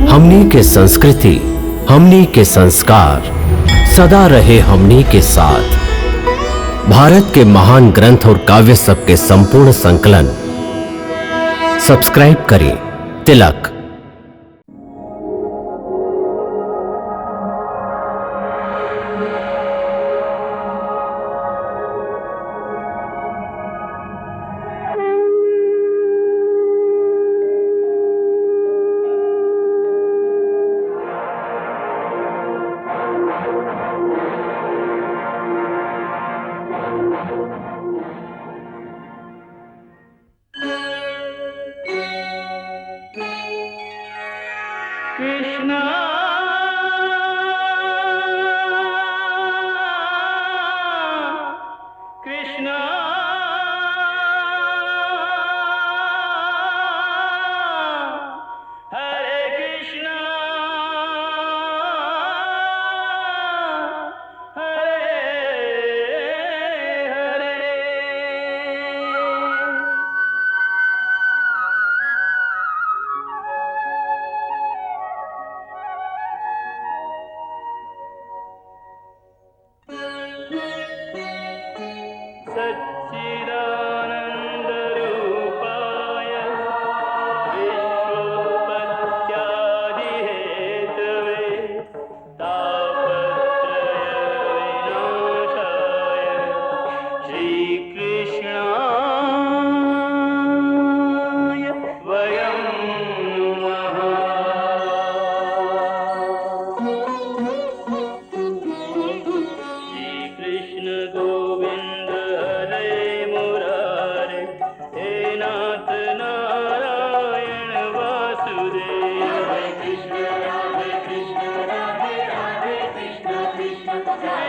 हमनी के संस्कृति, हमनी के संस्कार सदा रहे हमनी के साथ। भारत के महान ग्रंथ और काव्य सब के संपूर्ण संकलन सब्सक्राइब करें तिलक। कृष्णा कृष्णा हरे कृष्णा हरे हरे। सच्चिदानन्दरूपाय विश्वोत्पत्त्यादिहेतवे तापत्रयविनाशाय श्रीकृष्णाय वयं नमः। श्रीकृष्ण गोविंद हरे मुरारे, हे नाथ नारायण वासुदेव। हरे कृष्ण राधे कृष्ण कृष्ण हरे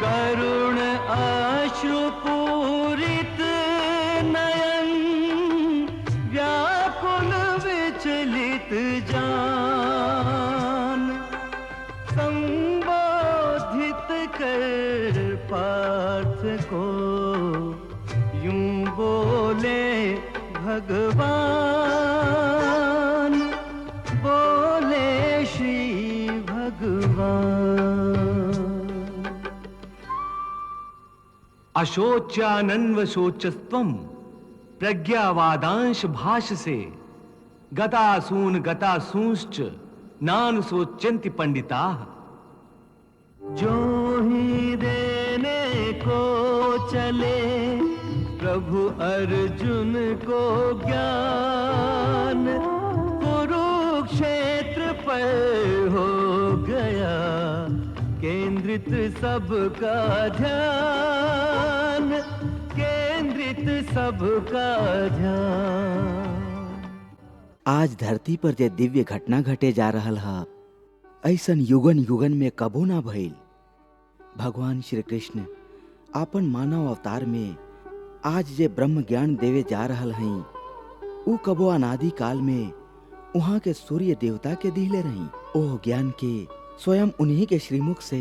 करुण अश्रुपूरित नयन, व्याकुल विचलित जान, संबोधित कर पार्थ को यूं बोले भगवान, बोले श्री भगवान। अशोच्यानन्व शोचस्त्वं प्रज्ञावादांश भाषसे, गतासून गतासूंश्च नानुशोच्यन्ति पंडिताः। जो ही देने को चले प्रभु अर्जुन को ज्ञान, कुरुक्षेत्र पर हो गया केंद्रित सबका ध्यान, केंद्रित सबका ध्यान। आज धरती पर जे दिव्य घटना घटे जा रहल है, ऐसन युगन युगन में कबो ना भइल। भगवान श्री कृष्ण आपन मानव अवतार में आज जे ब्रह्म ज्ञान देवे जा रहल हैं, ऊ कबो अनादि काल में वहाँ के सूर्य देवता के दिले रही। ओह ज्ञान के स्वयं उन्हीं के श्रीमुख से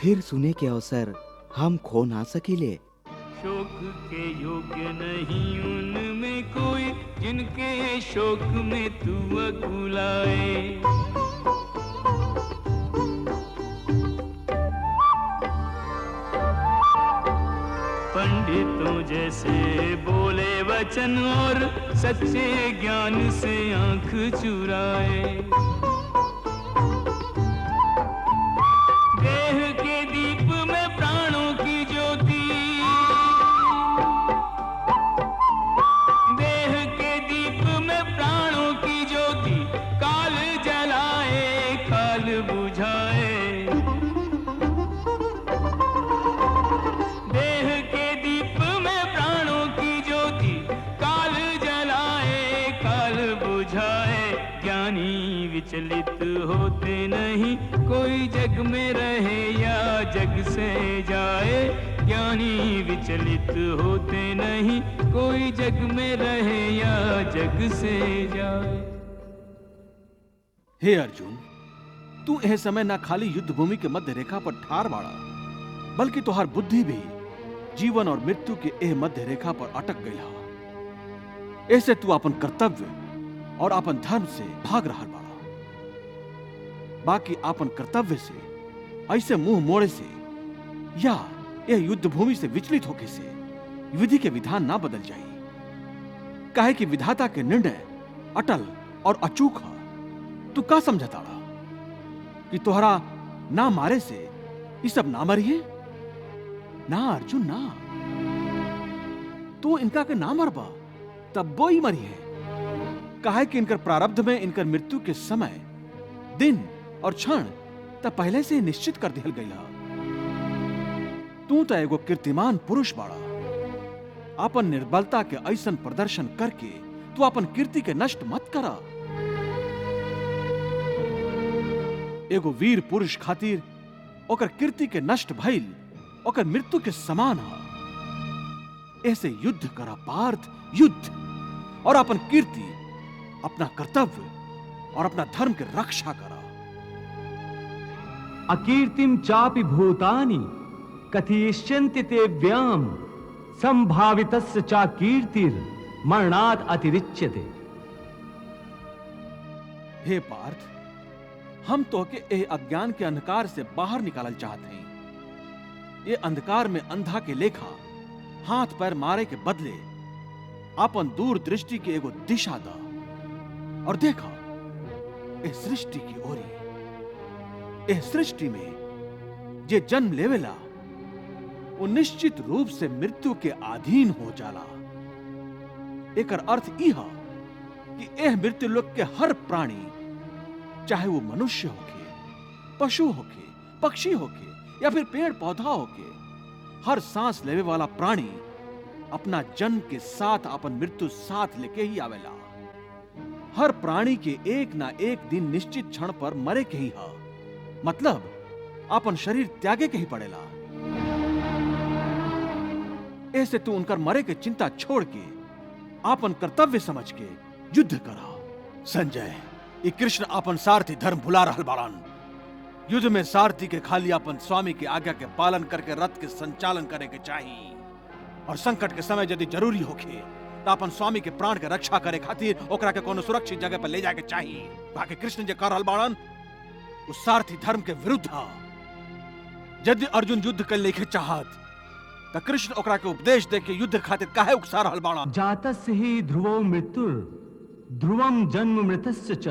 फिर सुने के अवसर हम खो ना सकीले। शोक के योग्य नहीं उनमें कोई, जिनके शोक में तू अकुलाए। पंडितों जैसे बोले वचन और सच्चे ज्ञान से आंख चुराए। देह के दीप में प्राणों की ज्योति, देह के दीप में प्राणों की ज्योति, काल जलाए काल बुझाए। देह के दीप में प्राणों की ज्योति, काल जलाए काल विचलित होते नहीं, कोई जग में रहे या जग से जाए। ज्ञानी विचलित होते नहीं, कोई जग में रहे या जग से जाए। हे अर्जुन, तू यह समय ना खाली युद्ध भूमि के मध्य रेखा पर ठार बाड़ा, बल्कि तुहार बुद्धि भी जीवन और मृत्यु के एह मध्य रेखा पर अटक गई हा। ऐसे तू अपन कर्तव्य और अपन धर्म से भाग रहा बाड़ा। बाकी अपन कर्तव्य से ऐसे मुंह मोड़े से या यह युद्ध भूमि से विचलित होके से विधि के विधान ना बदल जाई। काहे कि विधाता के निर्णय अटल और अचूक है। तू का समझताड़ा कि तोहरा ना मारे से ये सब ना मरिए? ना अर्जुन ना, तू इनका के ना मरबा तब वो ही मरिए। काहे कि इनकर प्रारब्ध में इनकर मृत्यु के समय, दिन और क्षण तब पहले से ही निश्चित कर दिया गया। तू तो एगो कीर्तिमान पुरुष बाड़ा। अपन निर्बलता के ऐसन प्रदर्शन करके तू अपन कीर्ति के नष्ट मत करा। एगो वीर पुरुष खातिर ओकर कीर्ति के नष्ट भइल ओकर मृत्यु के समान है। ऐसे युद्ध करा पार्थ, युद्ध, और अपन कीर्ति, अपना कर्तव्य और अपना धर्म की रक्षा करा। अकीर्तिम चापि भूतानि कथयिष्यन्ति ते व्याम, संभावितस्य चा कीर्तिर मरणात् अतिरिच्यते। हे पार्थ, हम तो के ए अज्ञान के अंधकार से बाहर निकालल चाहते हैं। ये अंधकार में अंधा के लेखा हाथ पैर मारे के बदले अपन दूर दृष्टि की एगो दिशा दा और देखा इस सृष्टि की ओरी। इस सृष्टि में जे जन्म लेवेला वो निश्चित रूप से मृत्यु के अधीन हो जाला। एकर अर्थ यह कि एह मृत्यु लोक के हर प्राणी, चाहे वो मनुष्य होके, पशु होके, पक्षी होके या फिर पेड़ पौधा होके, हर सांस लेवे वाला प्राणी अपना जन्म के साथ अपन मृत्यु साथ लेके ही आवेला। हर प्राणी के एक ना एक दिन निश्चित क्षण पर मरे के ही हा, मतलब अपन शरीर त्यागे के ही पड़ेला। ऐसे तू उनकर मरे के चिंता छोड़ के अपन कर्तव्य समझ के युद्ध करा। संजय, ये कृष्ण अपन सारथी धर्म भुला रहल बाड़न। युद्ध में सारथी के खाली अपन स्वामी की आज्ञा के पालन करके रथ के संचालन करे के चाहिए, और संकट के समय यदि जरूरी होखे तो अपन स्वामी के प्राण के रक्षा करे खातिर ओकरा के कोनो सुरक्षित जगह पर ले जाए के चाहिए। बाकी कृष्ण जे कर रहल बाड़न उस सारथी धर्म के विरुद्ध है। यदि अर्जुन युद्ध कर लेके चाहत तो कृष्ण ओकरा के उपदेश दे के युद्ध खातिर काहे उकसा रहल बाड़न। जातस्य ही ध्रुवो मृत्युर ध्रुवम जन्म मृतस्य च,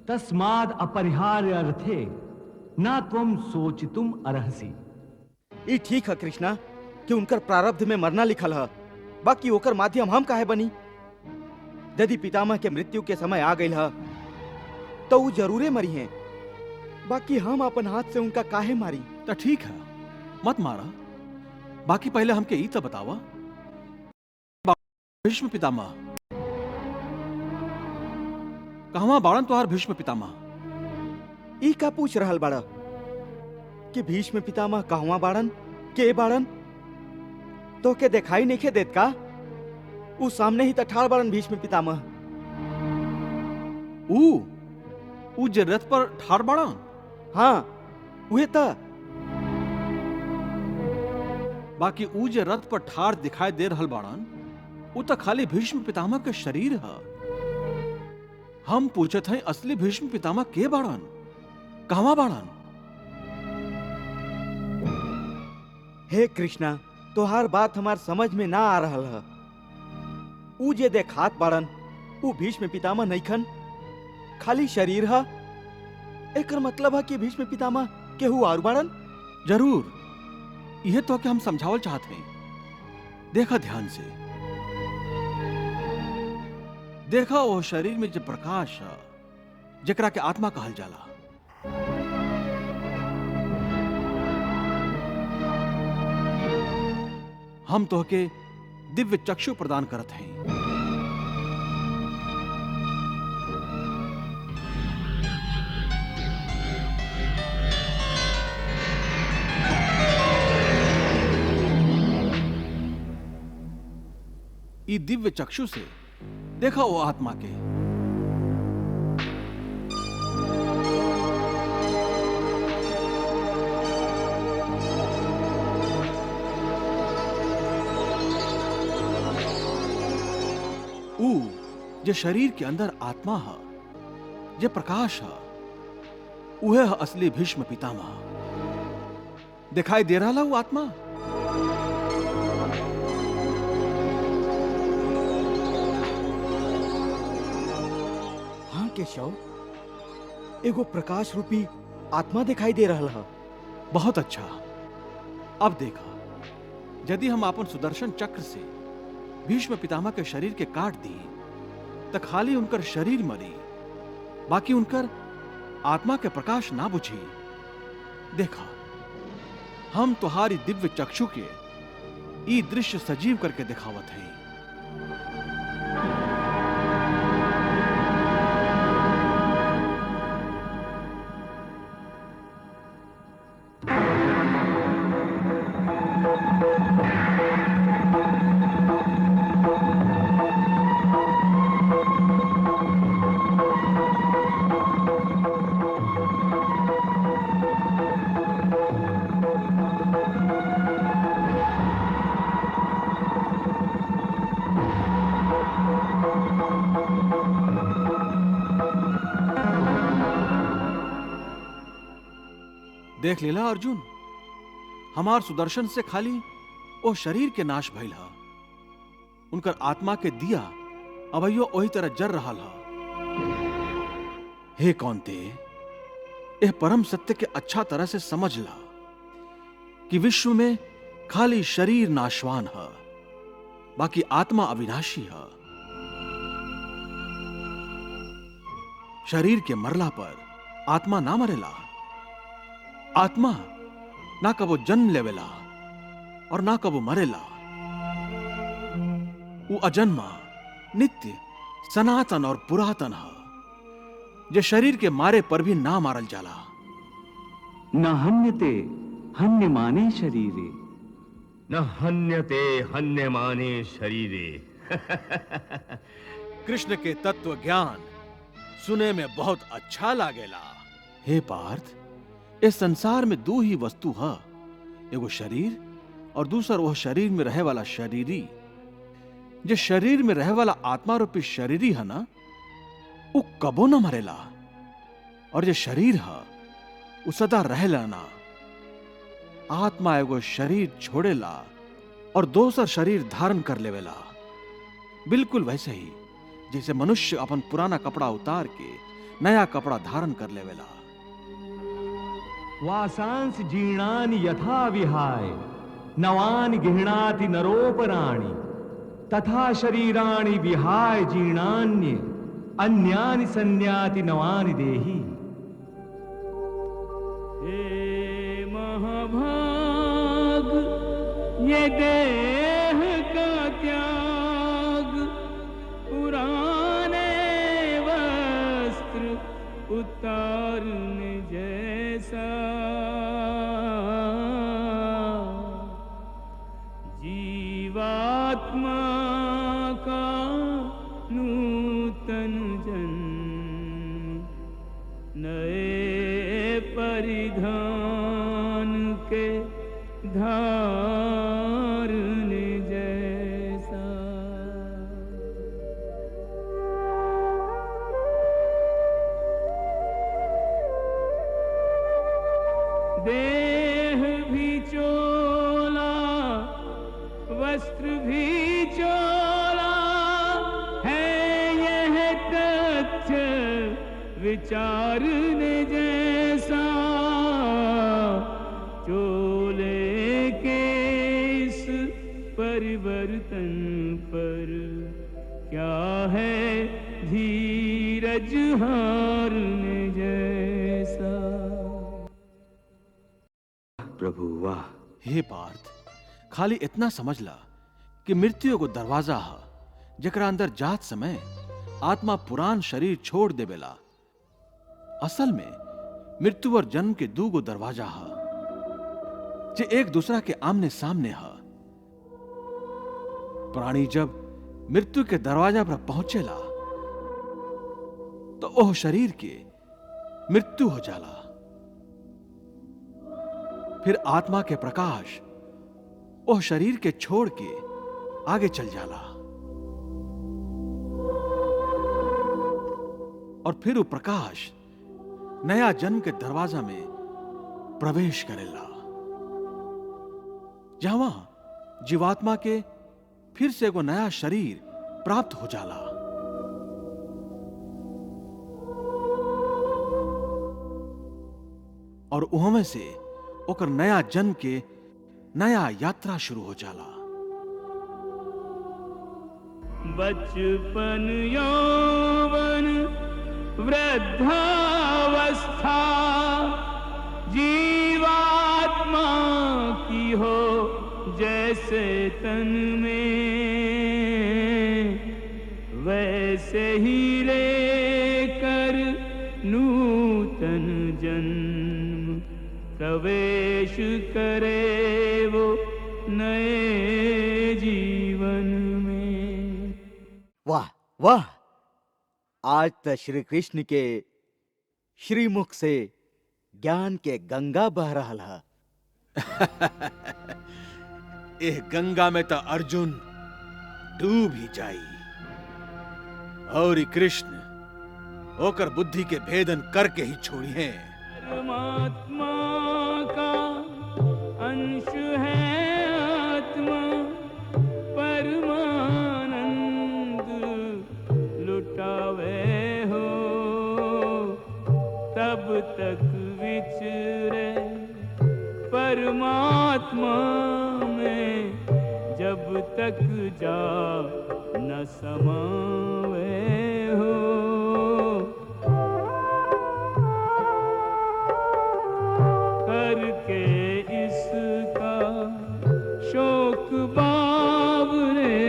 तस्माद् अपरिहार्य अर्थे ना त्वम सोचितुम अर्हसि। ये ठीक है कृष्णा कि उनकर प्रारब्ध में मरना लिखल है, बाकी ओकर माध्यम हम काहे बनी? यदि पितामह के मृत्यु के समय आ गई है तो वो जरूरे मरी हैं, बाकी हम अपन हाथ से उनका काहे मारी? तो ठीक है, मत मारा। बाकी पहले हमके ई तो बतावा, भीष्म पितामह कहवा बाड़न तोहार भीष्म पितामह? ई का पूछ रहल बाड़ा कि भीष्म पितामह कहवा बाड़न, के बाड़न? तो के दिखाई नहीं के देत का? ऊ सामने ही ठाड़ बाड़न भीष्म पितामह। ऊ जे रथ पर ठाड़ बाड़न? हाँ उहे त। बाकी ऊ जे रथ पर ठाड़ दिखाई दे रहल बाड़न ऊ तो खाली भीष्म पितामह के शरीर है। हम पूछत हैं असली भीष्म पितामह के बाड़न, कहवा बाड़न? हे कृष्णा, तोहार बात हमार समझ में ना आ रहल है। ऊ जे देखात बाड़न ऊ भीष्म पितामह नइखन, खाली शरीर है। एकर मतलब है कि भीष्म पितामह केहू और बाड़न? जरूर, यह तो कि हम समझावल चाहते हैं। देखा ध्यान से, देखा वो शरीर में जो प्रकाश है जकरा के आत्मा कहल जाला, हम तो के दिव्य चक्षु प्रदान करत हैं। ई दिव्य चक्षु से देखा वो आत्मा के। ऊ जे शरीर के अंदर आत्मा है, जे प्रकाश है, उहे है असली भीष्म पितामह। दिखाई दे रहा वो आत्मा? हाँ केशव, एगो प्रकाश रूपी आत्मा दिखाई दे रहा है। बहुत अच्छा। अब देखा, यदि हम अपन सुदर्शन चक्र से भीष्म पितामह के शरीर के काट दी तो खाली उनकर शरीर मरी, बाकी उनकर आत्मा के प्रकाश ना बुझी। देखा, हम तुम्हारी दिव्य चक्षु के ई दृश्य सजीव करके दिखावत है। देख लेला अर्जुन, हमार सुदर्शन से खाली ओ शरीर के नाश भइल हा, उनकर आत्मा के दिया अबैयो वही तरह जर रहा हा। हे कौनते, यह परम सत्य के अच्छा तरह से समझ ला कि विश्व में खाली शरीर नाशवान है, बाकी आत्मा अविनाशी है। शरीर के मरला पर आत्मा ना मरेला। आत्मा ना कबो जन्म लेवेला और ना कबो मरेला। वो अजन्मा, नित्य, सनातन और पुरातन है, जो शरीर के मारे पर भी ना मारल जाला। न हन्यते हन्यमाने शरीरे। न हन्यते हन्यमाने शरीरे। कृष्ण के तत्व ज्ञान सुने में बहुत अच्छा लागेला। हे पार्थ, इस संसार में दो ही वस्तु है, एगो शरीर और दूसर वह शरीर में रहे वाला शरीरी। जो शरीर में रहे वाला आत्मा रूपी शरीरी है ना, वो कबो ना मरेला, और जो शरीर है वो सदा रहेला ना। आत्मा एगो शरीर छोड़ेला और दूसर शरीर धारण कर लेवेला। बिल्कुल वैसे ही जैसे मनुष्य अपन पुराना कपड़ा उतार के नया कपड़ा धारण कर लेवेला। वासांस जीर्णानि यथा विहाय नवानि गृह्णाति नरोपराणि तथा शरीराणि विहाय जीर्णान्य अन्यानि संन्याति नवानि देहि। हे महाभाग, ये देह का त्याग पुराने वस्त्र उतारने जैसा। जीवात्मा का नूतन जन्म नए परिधान के धारने जैसा। देह भी चोला, वस्त्र भी चोला है, यह तथ्य विचारने जैसा। चोले के इस परिवर्तन पर क्या है धीरज हारने जैसा। प्रभु वाह। हे पार्थ, खाली इतना समझ ला कि मृत्यु को दरवाजा है, जकरा अंदर जात समय आत्मा पुरान शरीर छोड़ देवेला। असल में मृत्यु और जन्म के दूगो दरवाजा है, जे एक दूसरा के आमने सामने है। प्राणी जब मृत्यु के दरवाजा पर पहुंचेला तो ओह शरीर के मृत्यु हो जाला। फिर आत्मा के प्रकाश ओह शरीर के छोड़ के आगे चल जाला और फिर वो प्रकाश नया जन्म के दरवाजा में प्रवेश करेला, जहां जीवात्मा के फिर से एगो नया शरीर प्राप्त हो जाला। और उहमे से ओकर नया जन्म के नया यात्रा शुरू हो जाला। बचपन यौवन वृद्धावस्था जीवात्मा की हो जैसे तन में, वैसे ही लेकर नूतन जन्म प्रवेश करे वो नए जीवन में। वाह वाह, आज तो श्री कृष्ण के श्रीमुख से ज्ञान के गंगा बह रहल है। एह गंगा में तो अर्जुन डूब ही जाई और कृष्ण होकर बुद्धि के भेदन करके ही छोड़ी है। परमात्मा का अंश है आत्मा, परमानंद लुटावे हो तब तक विचरे परमात्मा में, जब तक जा न समावे हो। करके इसका शोक बावरे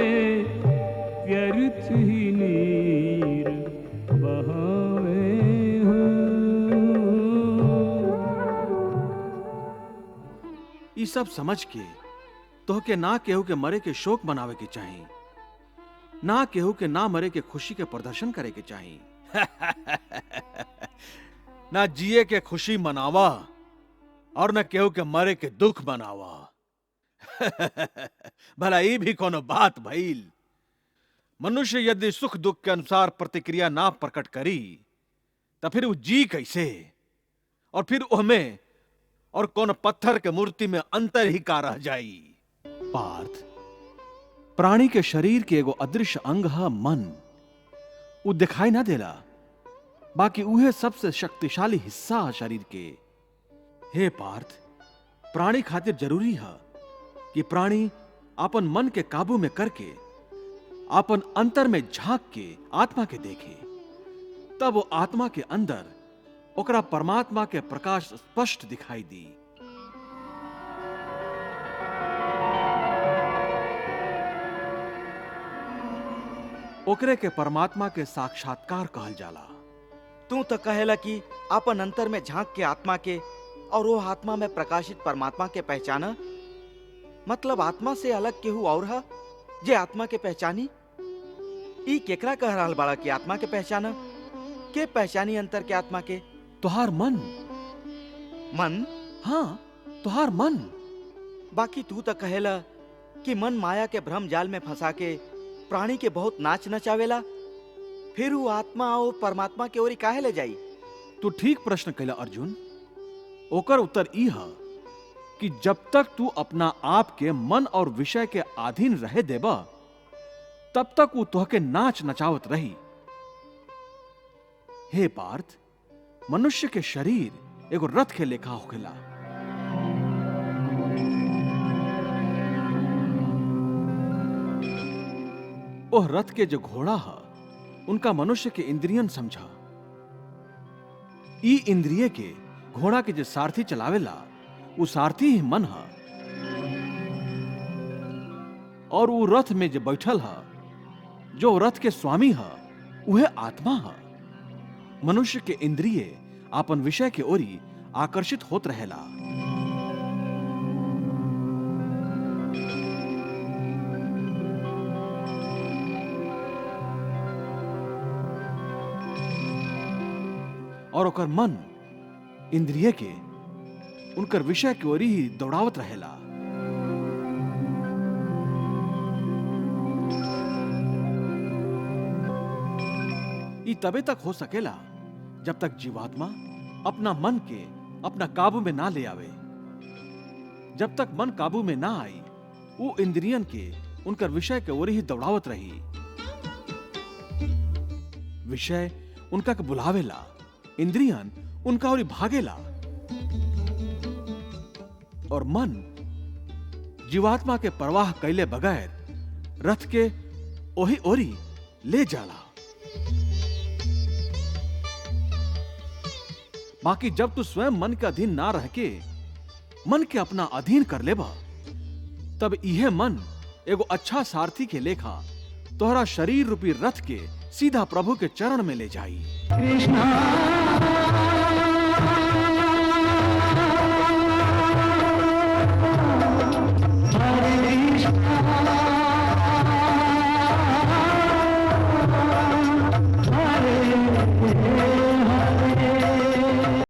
व्यर्थ ही नीर बहावे हो। ये सब समझ के तो के ना केहू के मरे के शोक मनावे के चाहिए, ना केहू के ना मरे के खुशी के प्रदर्शन करे के चाहिए। ना जिए के खुशी मनावा और न केहू के मरे के दुख मनावा। भला ये भी कोनो बात भइल। मनुष्य यदि सुख दुख के अनुसार प्रतिक्रिया ना प्रकट करी तो फिर वो जी कैसे, और फिर उहमें और कौन पत्थर के मूर्ति में अंतर ही का रह जाई। पार्थ, प्राणी के शरीर के एगो अदृश्य अंग है मन। वो दिखाई ना देला, बाकी उहे सबसे शक्तिशाली हिस्सा है शरीर के। हे पार्थ, प्राणी खातिर जरूरी है कि प्राणी अपन मन के काबू में करके अपन अंतर में झांक के आत्मा के देखे, तब वो आत्मा के अंदर ओकरा परमात्मा के प्रकाश स्पष्ट दिखाई दी। ओकरे के परमात्मा के साक्षात्कार कहल जाला। तू तो कहेला कि अपन अंतर में झांक के आत्मा के और वो आत्मा में प्रकाशित परमात्मा के पहचाना, मतलब आत्मा से अलग केहू और है जे आत्मा के पहचानी। ई केकरा कह रहल बाड़ा कि आत्मा के पहचाना? के पहचानी अंतर के आत्मा के? तुहार मन। मन? हाँ, तुहार मन। बाकी तू तो कहेला कि मन माया के भ्रम जाल में फंसा के प्राणी के बहुत नाच नचावेला, फिर वो आत्मा और परमात्मा के ओरी काहे ले जाई? तू ठीक प्रश्न कैला अर्जुन। ओकर उत्तर ई है कि जब तक तू अपना आप के मन और विषय के अधीन रहे देबा, तब तक वो तुहके नाच नचावत रही। हे पार्थ, मनुष्य के शरीर एगो रथ के लेखा होखेला। ओह रथ के जो घोड़ा है, उनका मनुष्य के इंद्रियन समझा। ई इंद्रिय के घोड़ा के जो सारथी चलावेला, वो सारथी ही मन है, और वो रथ में जो बैठल है, जो रथ के स्वामी है, वह आत्मा है। मनुष्य के इंद्रिय अपन विषय के ओरी आकर्षित होत रहेला। और ओकर मन इंद्रिय के उनकर विषय की ओर ही दौड़ावत रहेला। ई तबे तक हो सकेला जब तक जीवात्मा अपना मन के अपना काबू में ना ले आवे। जब तक मन काबू में ना आई, वो इंद्रियन के उनकर विषय के ओर ही दौड़ावत रही। विषय उनका के बुलावेला, इंद्रियन उनका ओर भागेला, और मन जीवात्मा के प्रवाह कैले बगैर रथ के ओही ओरी ले जाला। बाकी जब तू स्वयं मन के अधीन ना रह के मन के अपना अधीन कर लेबा, तब यह मन एगो अच्छा सारथी के लेखा तोहरा शरीर रूपी रथ के सीधा प्रभु के चरण में ले जाई। कृष्णा